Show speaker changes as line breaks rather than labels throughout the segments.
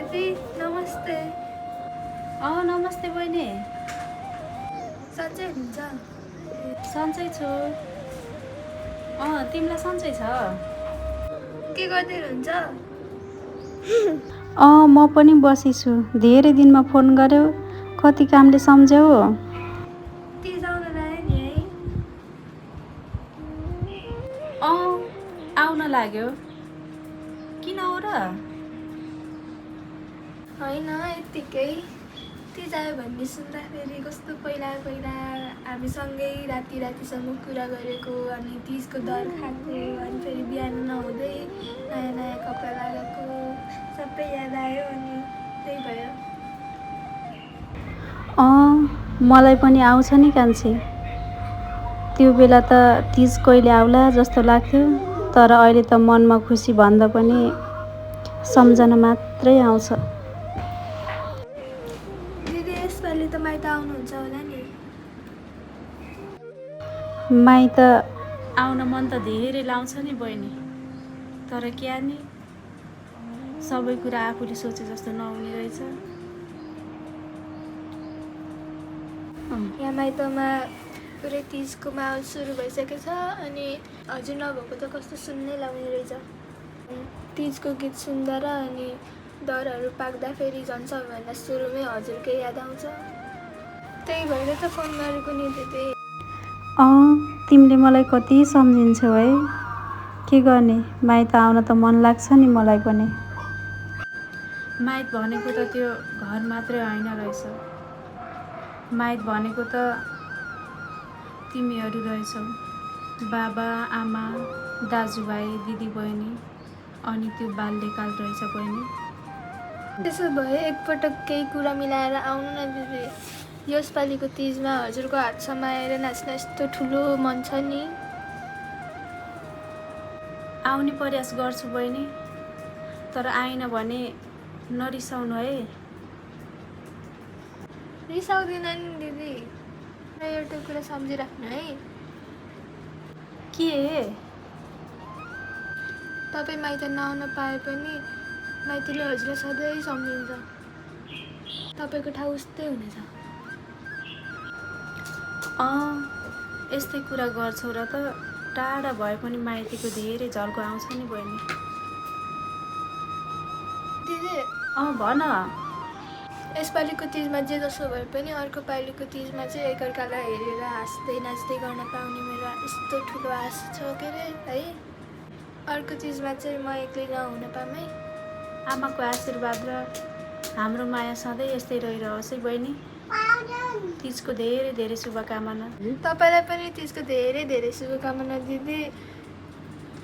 दिदी नमस्ते।
नमस्ते बहिनी।
सन्चै हुनुहुन्छ?
सन्चै छु। तिमीलाई सन्चै छ?
के गर्दै हुनुहुन्छ?
म पनि बसिछु। धेरै दिनमा फोन गर्यौ, कति कामले सम्झ्यौ?
तिज आउन लाग्यो नि है?
आउन लाग्यो। किन हो र?
होइन यत्तिकै। तिज आयो भन्ने सुन्दाखेरि कस्तो पहिला पहिला हामी सँगै राति रातिसम्म कुरा गरेको, अनि तिजको दर खाएको, अनि फेरि बिहान नहुँदै नयाँ नयाँ कपडा लगाएको सबै याद आयो, अनि त्यही भयो।
मलाई पनि आउँछ नि कान्छी। त्यो बेला त तिज कहिले आउला जस्तो लाग्थ्यो, तर अहिले त मनमा खुसी भन्दा पनि सम्झना मात्रै आउँछ।
दिदी यसपालि त माइत आउनुहुन्छ होला नि?
माइत आउन मन त धेरै लाउँछ नि बहिनी, तर क्या नि सबै कुरा आफूले सोचे जस्तो नहुने रहेछ।
यहाँ माइतमा पुरै तिजको माहौल सुरु भइसकेको छ, अनि हजुर नभएको त कस्तो सुन्नै लाउने रहेछ। तिजको गीत सुन्दा र अनि दरहरू पाक्दा फेरि झन् सबैभन्दा सुरुमै हजुरकै याद आउँछ। त्यही भएर त फोन गरेको नि दिदी।
तिमीले मलाई कति सम्झिन्छौ है। के गर्ने, माइत आउन त मन लाग्छ नि मलाई पनि। माइत भनेको त त्यो घर मात्रै होइन रहेछ। माइत भनेको त तिमीहरू रहेछौ। बाबा आमा दाजुभाइ दिदीबहिनी, अनि त्यो बाल्यकाल रहेछ बहिनी।
त्यसो भए एकपटक केही कुरा मिलाएर आउनु न दिदी। यसपालिको तिजमा हजुरको हात समाएर नाच्न यस्तो ठुलो मन छ नि।
आउने प्रयास गर्छु बहिनी, तर आइन भने नरिसाउनु है।
रिसाउँदिन नि दिदी, र एउटा कुरा सम्झिराख्नु है।
के?
तपाईँ माइत नआउन पाए पनि माइतीले हजुरलाई सधैँ सम्झिन्छ। तपाईँको ठाउँ उस्तै हुनेछ।
यस्तै कुरा गर्छौ र त टाढा भए पनि माइतीको धेरै झल्को आउँछ नि बहिनी।
दिदी
भन।
यसपालिको तिजमा जे जसो भए पनि अर्को पालिको तिजमा चाहिँ एकअर्कालाई हेरेर हाँस्दै नाच्दै गर्न पाउने मेरो यस्तो ठुलो आश छ के अरे है। अर्को तिजमा चाहिँ म एक्लै नहुन पामै।
आमाको आशीर्वाद र हाम्रो माया सधैँ यस्तै रहिरहोस् है बहिनी। तिजको धेरै धेरै शुभकामना।
तपाईँलाई पनि तिजको धेरै धेरै शुभकामना दिदी।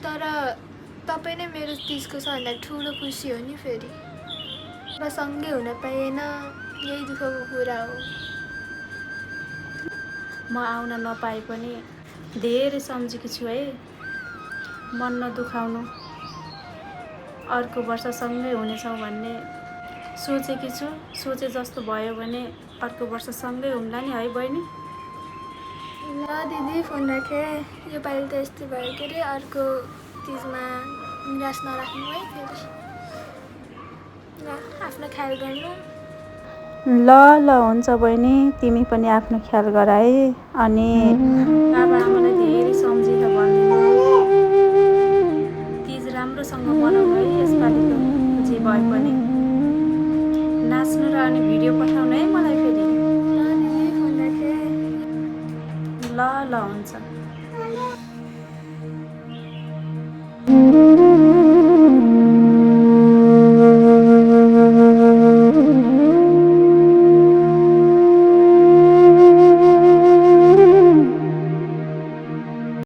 तर तपाईँ नै मेरो तिजको सबभन्दा ठुलो खुसी हो नि। फेरि म सँगै हुन पाएन, यही दुःखको कुरा हो।
म आउन नपाए पनि धेरै सम्झेको छु है। मन नदुखाउनु। अर्को वर्ष सँगै हुनेछौँ भन्ने सोचेकी छु। सोचे जस्तो भयो भने अर्को वर्ष सँगै हुम्ला नि है बहिनी।
ल दिदी फोन राखेँ। योपालि त यस्तै भयो के अरे, अर्को तिजमा निराश नराख्नु है फेरि। ल आफ्नो ख्याल गर्नु।
ल हुन्छ बहिनी, तिमी पनि आफ्नो ख्याल गर है। अनि बाबा आमालाई धेरै सम्झेर भनिदिनु। तिज राम्रोसँग मनाउनु है यसपालिको, जे भए पनि। नाच्नु र अनि भिडियो पठाउनु है मलाई फेरि।
ल दिदी फोन राखेँ।
ल हुन्छ।